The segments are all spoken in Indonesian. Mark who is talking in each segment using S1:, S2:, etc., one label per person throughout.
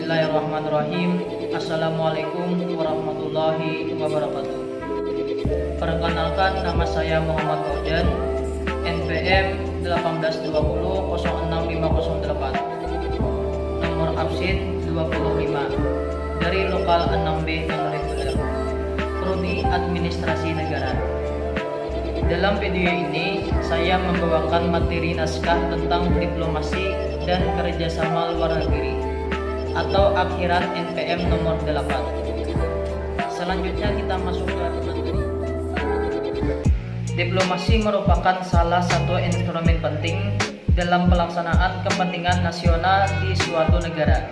S1: Bismillahirrahmanirrahim. Assalamualaikum warahmatullahi wabarakatuh. Perkenalkan, nama saya Muhammad Fauzan, NPM 180606508, nomor absen 25, dari lokal 6B non reguler, Prodi Administrasi Negara. Dalam video ini, saya membawakan materi naskah tentang diplomasi dan kerjasama luar negeri atau akhiran NPM nomor 8. Selanjutnya kita masuk ke materi. Diplomasi merupakan salah satu instrumen penting dalam pelaksanaan kepentingan nasional di suatu negara.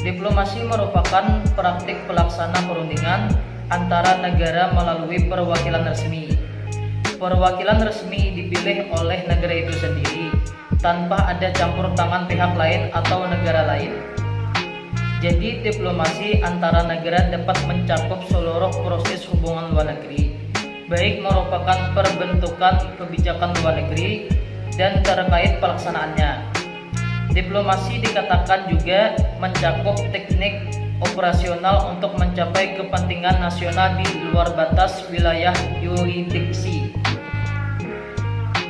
S1: Diplomasi merupakan praktik pelaksana perundingan antara negara melalui perwakilan resmi. Perwakilan resmi dipilih oleh negara itu sendiri tanpa ada campur tangan pihak lain atau negara lain. Jadi diplomasi antara negara dapat mencakup seluruh proses hubungan luar negeri, baik merupakan perbentukan kebijakan luar negeri dan terkait pelaksanaannya. Diplomasi dikatakan juga mencakup teknik operasional untuk mencapai kepentingan nasional di luar batas wilayah yurisdiksi.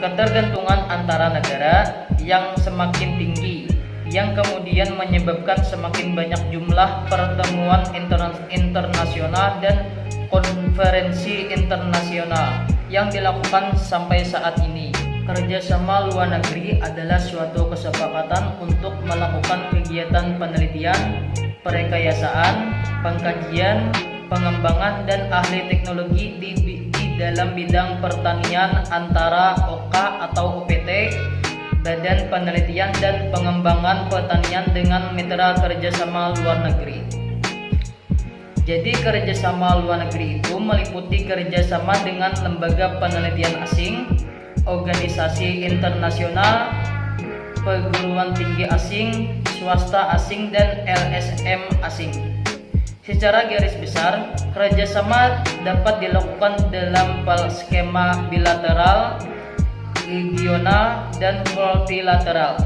S1: Ketergantungan antara negara yang semakin tinggi, yang kemudian menyebabkan semakin banyak jumlah pertemuan internasional dan konferensi internasional yang dilakukan sampai saat ini. Kerjasama luar negeri adalah suatu kesepakatan untuk melakukan kegiatan penelitian, perekayasaan, pengkajian, pengembangan, dan ahli teknologi di dalam bidang pertanian antara OK atau OPT, Badan Penelitian dan Pengembangan Pertanian, dengan mitra kerjasama luar negeri. Jadi kerjasama luar negeri itu meliputi kerjasama dengan lembaga penelitian asing, organisasi internasional, perguruan tinggi asing, swasta asing, dan LSM asing. Secara garis besar, kerjasama dapat dilakukan dalam skema bilateral, regional, dan multilateral.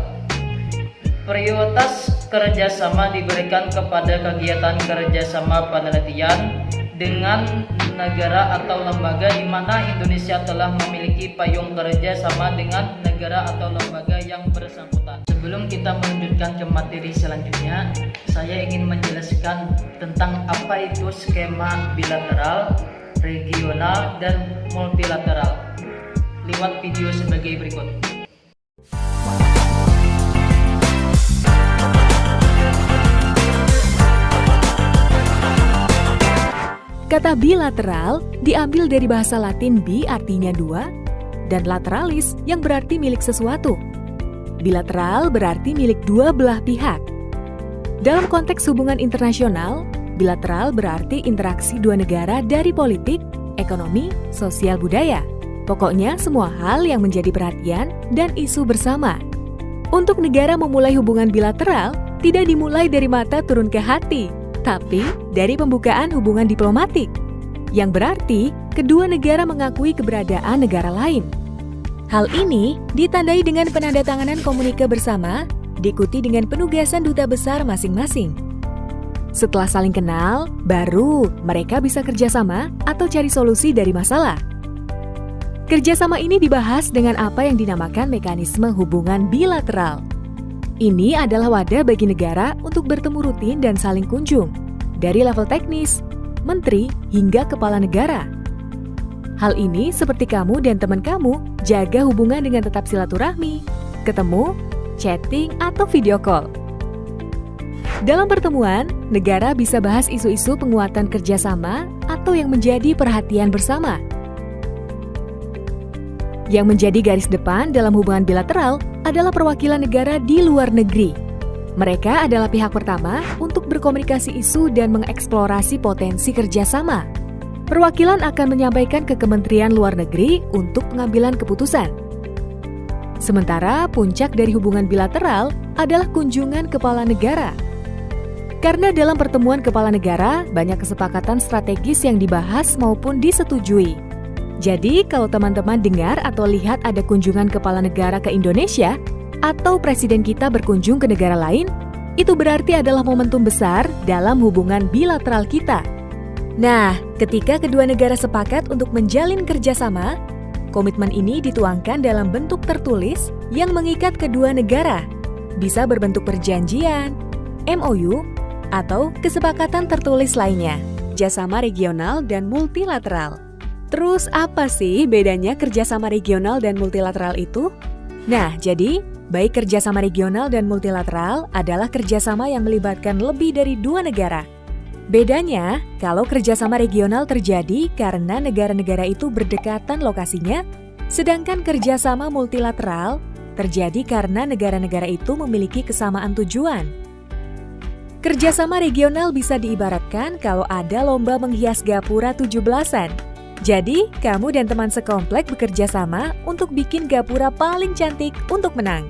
S1: Prioritas kerjasama diberikan kepada kegiatan kerjasama penelitian dengan negara atau lembaga di mana Indonesia telah memiliki payung kerjasama dengan negara atau lembaga yang bersangkutan. Sebelum kita melanjutkan ke materi selanjutnya, saya ingin menjelaskan tentang apa itu skema bilateral, regional, dan multilateral lewat video sebagai berikut.
S2: Kata bilateral diambil dari bahasa Latin bi artinya dua, dan lateralis yang berarti milik sesuatu. Bilateral berarti milik dua belah pihak. Dalam konteks hubungan internasional, bilateral berarti interaksi dua negara dari politik, ekonomi, sosial, budaya. Pokoknya semua hal yang menjadi perhatian dan isu bersama. Untuk negara memulai hubungan bilateral, tidak dimulai dari mata turun ke hati, tapi dari pembukaan hubungan diplomatik, yang berarti kedua negara mengakui keberadaan negara lain. Hal ini ditandai dengan penandatanganan komunike bersama, diikuti dengan penugasan duta besar masing-masing. Setelah saling kenal, baru mereka bisa kerjasama atau cari solusi dari masalah. Kerjasama ini dibahas dengan apa yang dinamakan mekanisme hubungan bilateral. Ini adalah wadah bagi negara untuk bertemu rutin dan saling kunjung, dari level teknis, menteri, hingga kepala negara. Hal ini seperti kamu dan teman kamu jaga hubungan dengan tetap silaturahmi, ketemu, chatting, atau video call. Dalam pertemuan, negara bisa bahas isu-isu penguatan kerjasama atau yang menjadi perhatian bersama. Yang menjadi garis depan dalam hubungan bilateral adalah perwakilan negara di luar negeri. Mereka adalah pihak pertama untuk berkomunikasi isu dan mengeksplorasi potensi kerjasama. Perwakilan akan menyampaikan ke Kementerian Luar Negeri untuk pengambilan keputusan. Sementara puncak dari hubungan bilateral adalah kunjungan kepala negara. Karena dalam pertemuan kepala negara, banyak kesepakatan strategis yang dibahas maupun disetujui. Jadi, kalau teman-teman dengar atau lihat ada kunjungan kepala negara ke Indonesia, atau presiden kita berkunjung ke negara lain, itu berarti adalah momentum besar dalam hubungan bilateral kita. Nah, ketika kedua negara sepakat untuk menjalin kerjasama, komitmen ini dituangkan dalam bentuk tertulis yang mengikat kedua negara. Bisa berbentuk perjanjian, MOU, atau kesepakatan tertulis lainnya, kerjasama regional dan multilateral. Terus apa sih bedanya kerjasama regional dan multilateral itu? Nah, jadi baik kerjasama regional dan multilateral adalah kerjasama yang melibatkan lebih dari dua negara. Bedanya, kalau kerjasama regional terjadi karena negara-negara itu berdekatan lokasinya, sedangkan kerjasama multilateral terjadi karena negara-negara itu memiliki kesamaan tujuan. Kerjasama regional bisa diibaratkan kalau ada lomba menghias gapura 17-an. Jadi, kamu dan teman sekomplek bekerja sama untuk bikin gapura paling cantik untuk menang.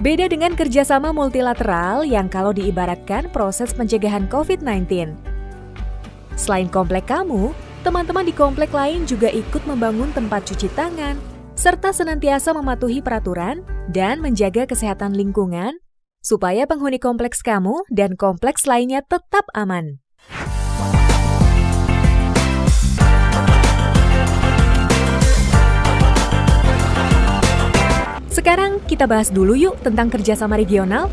S2: Beda dengan kerjasama multilateral yang kalau diibaratkan proses pencegahan COVID-19. Selain komplek kamu, teman-teman di komplek lain juga ikut membangun tempat cuci tangan, serta senantiasa mematuhi peraturan dan menjaga kesehatan lingkungan, supaya penghuni kompleks kamu dan kompleks lainnya tetap aman. Sekarang kita bahas dulu yuk tentang kerjasama regional.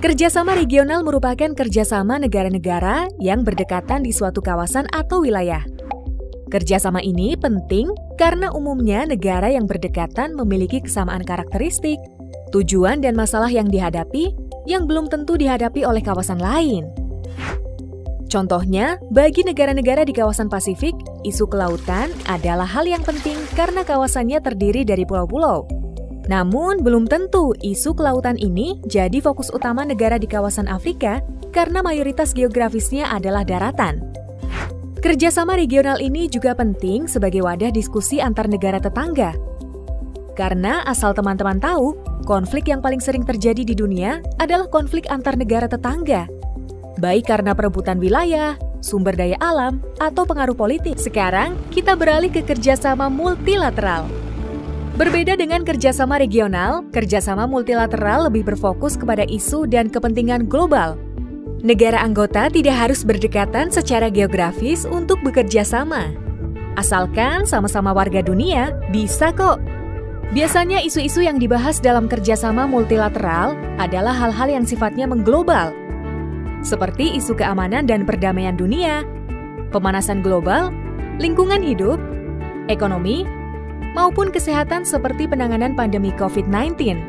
S2: Kerjasama regional merupakan kerjasama negara-negara yang berdekatan di suatu kawasan atau wilayah. Kerjasama ini penting karena umumnya negara yang berdekatan memiliki kesamaan karakteristik, tujuan dan masalah yang dihadapi yang belum tentu dihadapi oleh kawasan lain. Contohnya, bagi negara-negara di kawasan Pasifik, isu kelautan adalah hal yang penting karena kawasannya terdiri dari pulau-pulau. Namun, belum tentu isu kelautan ini jadi fokus utama negara di kawasan Afrika karena mayoritas geografisnya adalah daratan. Kerjasama regional ini juga penting sebagai wadah diskusi antar negara tetangga. Karena asal teman-teman tahu, konflik yang paling sering terjadi di dunia adalah konflik antar negara tetangga. Baik karena perebutan wilayah, sumber daya alam, atau pengaruh politik. Sekarang, kita beralih ke kerjasama multilateral. Berbeda dengan kerjasama regional, kerjasama multilateral lebih berfokus kepada isu dan kepentingan global. Negara anggota tidak harus berdekatan secara geografis untuk bekerja sama. Asalkan sama-sama warga dunia, bisa kok. Biasanya isu-isu yang dibahas dalam kerjasama multilateral adalah hal-hal yang sifatnya mengglobal, seperti isu keamanan dan perdamaian dunia, pemanasan global, lingkungan hidup, ekonomi, maupun kesehatan seperti penanganan pandemi COVID-19.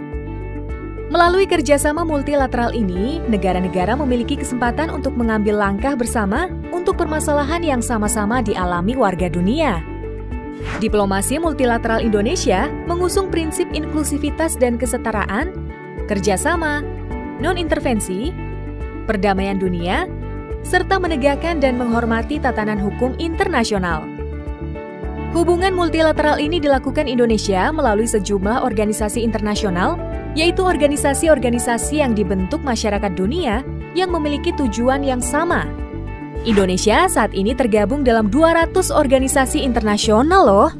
S2: Melalui kerjasama multilateral ini, negara-negara memiliki kesempatan untuk mengambil langkah bersama untuk permasalahan yang sama-sama dialami warga dunia. Diplomasi multilateral Indonesia mengusung prinsip inklusivitas dan kesetaraan, kerjasama, non-intervensi, perdamaian dunia, serta menegakkan dan menghormati tatanan hukum internasional. Hubungan multilateral ini dilakukan Indonesia melalui sejumlah organisasi internasional, yaitu organisasi-organisasi yang dibentuk masyarakat dunia yang memiliki tujuan yang sama. Indonesia saat ini tergabung dalam 200 organisasi internasional loh.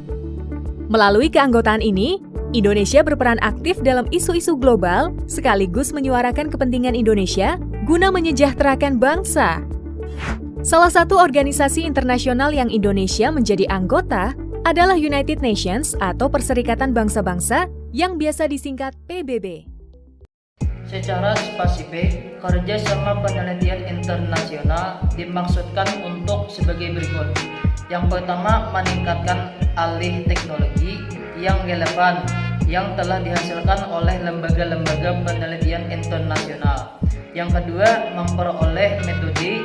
S2: Melalui keanggotaan ini, Indonesia berperan aktif dalam isu-isu global sekaligus menyuarakan kepentingan Indonesia guna menyejahterakan bangsa. Salah satu organisasi internasional yang Indonesia menjadi anggota adalah United Nations atau Perserikatan Bangsa-Bangsa yang biasa disingkat PBB.
S1: Secara spesifik, kerjasama penelitian internasional dimaksudkan untuk sebagai berikut. Yang pertama, meningkatkan alih teknologi yang relevan yang telah dihasilkan oleh lembaga-lembaga penelitian internasional. Yang kedua, memperoleh metode,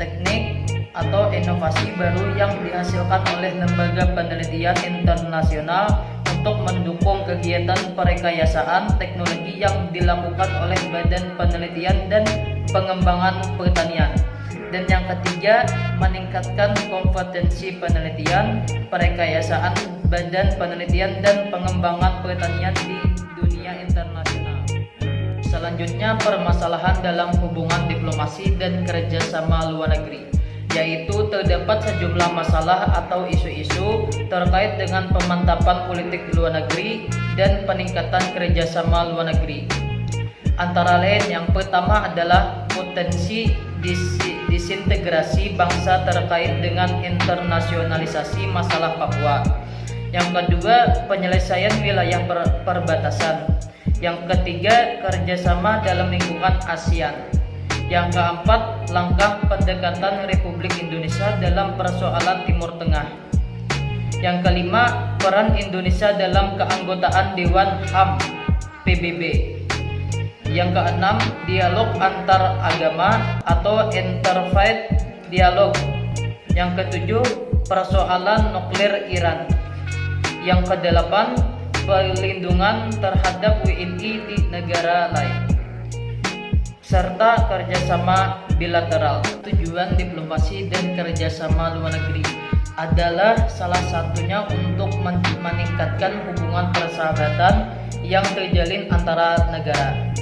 S1: teknik, atau inovasi baru yang dihasilkan oleh lembaga penelitian internasional untuk mendukung kegiatan perekayasaan teknologi yang dilakukan oleh Badan Penelitian dan Pengembangan Pertanian. Dan yang ketiga, meningkatkan kompetensi penelitian, perekayasaan Badan Penelitian dan Pengembangan Pertanian di dunia internasional. Selanjutnya, permasalahan dalam hubungan diplomasi dan kerjasama luar negeri, yaitu terdapat sejumlah masalah atau isu-isu terkait dengan pemantapan politik luar negeri dan peningkatan kerjasama luar negeri. Antara lain yang pertama adalah potensi disintegrasi bangsa terkait dengan internasionalisasi masalah Papua. Yang kedua, penyelesaian wilayah perbatasan. Yang ketiga, kerjasama dalam lingkungan ASEAN. Yang keempat, langkah pendekatan Republik Indonesia dalam persoalan Timur Tengah. Yang kelima, peran Indonesia dalam keanggotaan Dewan HAM PBB. Yang keenam, dialog antar agama atau interfaith dialog. Yang ketujuh, persoalan nuklir Iran. Yang kedelapan, perlindungan terhadap WNI di negara lain, serta kerjasama bilateral. Tujuan diplomasi dan kerjasama luar negeri adalah salah satunya untuk meningkatkan hubungan persahabatan yang terjalin antara negara.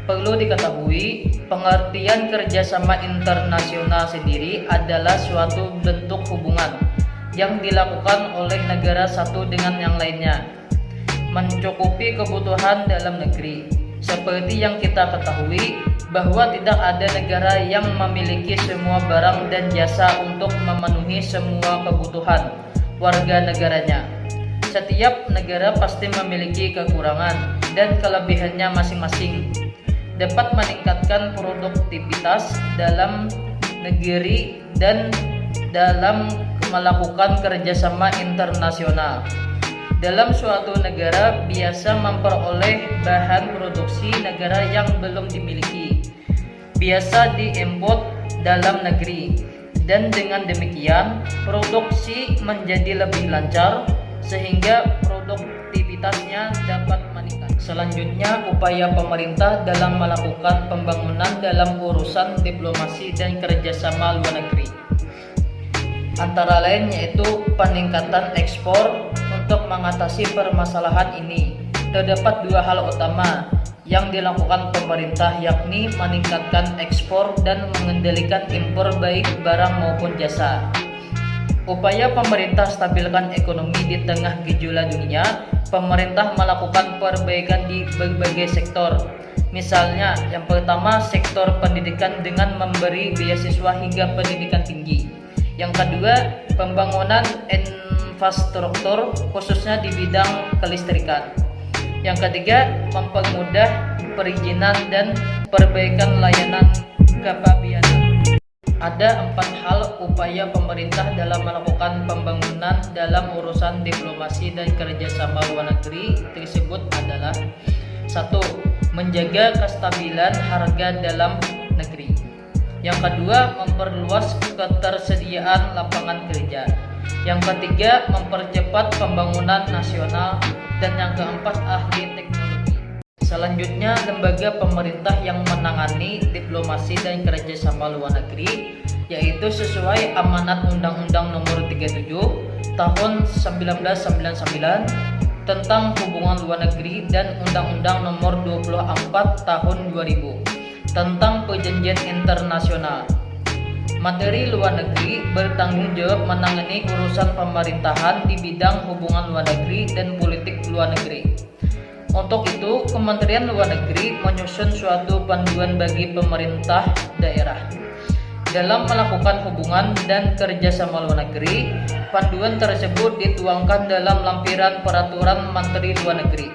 S1: Perlu diketahui, pengertian kerjasama internasional sendiri adalah suatu bentuk hubungan yang dilakukan oleh negara satu dengan yang lainnya, mencukupi kebutuhan dalam negeri. Seperti yang kita ketahui, bahwa tidak ada negara yang memiliki semua barang dan jasa untuk memenuhi semua kebutuhan warga negaranya. Setiap negara pasti memiliki kekurangan dan kelebihannya masing-masing. Dapat meningkatkan produktivitas dalam negeri dan dalam melakukan kerjasama internasional. Dalam suatu negara biasa memperoleh bahan produksi negara yang belum dimiliki, biasa diimport dalam negeri, dan dengan demikian produksi menjadi lebih lancar sehingga produktivitasnya dapat meningkat. Selanjutnya, upaya pemerintah dalam melakukan pembangunan dalam urusan diplomasi dan kerjasama luar negeri, antara lain yaitu peningkatan ekspor. Untuk mengatasi permasalahan ini, terdapat dua hal utama yang dilakukan pemerintah, yakni meningkatkan ekspor dan mengendalikan impor baik barang maupun jasa. Upaya pemerintah stabilkan ekonomi di tengah gejolak dunia, pemerintah melakukan perbaikan di berbagai sektor. Misalnya, yang pertama, sektor pendidikan dengan memberi beasiswa hingga pendidikan tinggi. Yang kedua, pembangunan infrastruktur khususnya di bidang kelistrikan. Yang ketiga, mempermudah perizinan dan perbaikan layanan kepabianan. Ada 4 hal upaya pemerintah dalam melakukan pembangunan dalam urusan diplomasi dan kerjasama luar negeri tersebut adalah: 1. Menjaga kestabilan harga dalam negeri. Yang kedua, memperluas ketersediaan lapangan kerja. Yang ketiga, mempercepat pembangunan nasional. Dan yang keempat, ahli teknologi. Selanjutnya, lembaga pemerintah yang menangani diplomasi dan kerjasama luar negeri, yaitu sesuai amanat Undang-Undang Nomor 37 Tahun 1999 tentang hubungan luar negeri dan Undang-Undang Nomor 24 Tahun 2000 tentang perjanjian internasional. Materi luar negeri bertanggung jawab menangani urusan pemerintahan di bidang hubungan luar negeri dan politik luar negeri. Untuk itu, Kementerian Luar Negeri menyusun suatu panduan bagi pemerintah daerah dalam melakukan hubungan dan kerjasama luar negeri. Panduan tersebut dituangkan dalam lampiran Peraturan Menteri Luar Negeri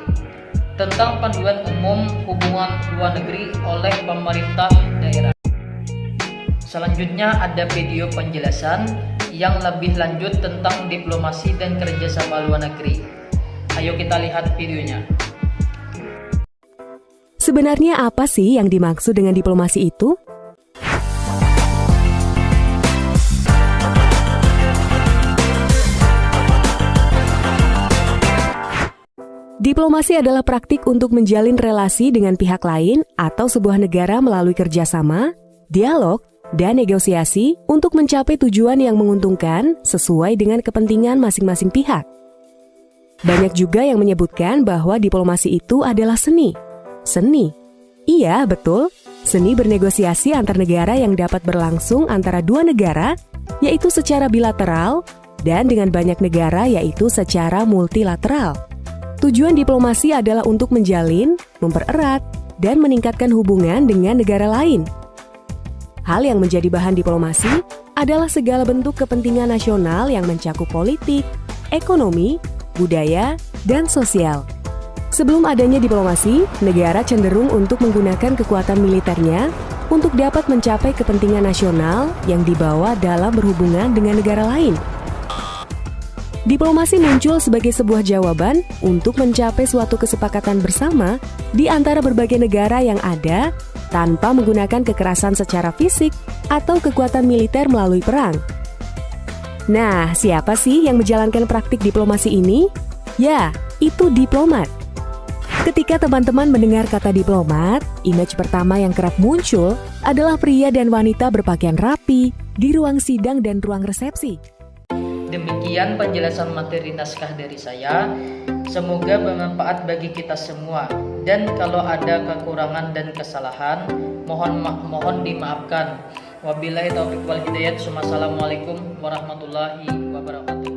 S1: tentang panduan umum hubungan luar negeri oleh pemerintah daerah. Selanjutnya ada video penjelasan yang lebih lanjut tentang diplomasi dan kerjasama luar negeri. Ayo kita lihat videonya.
S2: Sebenarnya apa sih yang dimaksud dengan diplomasi itu? Diplomasi adalah praktik untuk menjalin relasi dengan pihak lain atau sebuah negara melalui kerjasama, dialog, dan negosiasi untuk mencapai tujuan yang menguntungkan sesuai dengan kepentingan masing-masing pihak. Banyak juga yang menyebutkan bahwa diplomasi itu adalah seni. Seni? Iya, betul. Seni bernegosiasi antar negara yang dapat berlangsung antara dua negara, yaitu secara bilateral, dan dengan banyak negara, yaitu secara multilateral. Tujuan diplomasi adalah untuk menjalin, mempererat, dan meningkatkan hubungan dengan negara lain. Hal yang menjadi bahan diplomasi adalah segala bentuk kepentingan nasional yang mencakup politik, ekonomi, budaya, dan sosial. Sebelum adanya diplomasi, negara cenderung untuk menggunakan kekuatan militernya untuk dapat mencapai kepentingan nasional yang dibawa dalam berhubungan dengan negara lain. Diplomasi muncul sebagai sebuah jawaban untuk mencapai suatu kesepakatan bersama di antara berbagai negara yang ada tanpa menggunakan kekerasan secara fisik atau kekuatan militer melalui perang. Nah, siapa sih yang menjalankan praktik diplomasi ini? Ya, itu diplomat. Ketika teman-teman mendengar kata diplomat, image pertama yang kerap muncul adalah pria dan wanita berpakaian rapi di ruang sidang dan ruang resepsi.
S1: Demikian penjelasan materi naskah dari saya. Semoga bermanfaat bagi kita semua. Dan kalau ada kekurangan dan kesalahan, mohon dimaafkan. Wabillahi taufiq wal hidayah. Wassalamualaikum warahmatullahi wabarakatuh.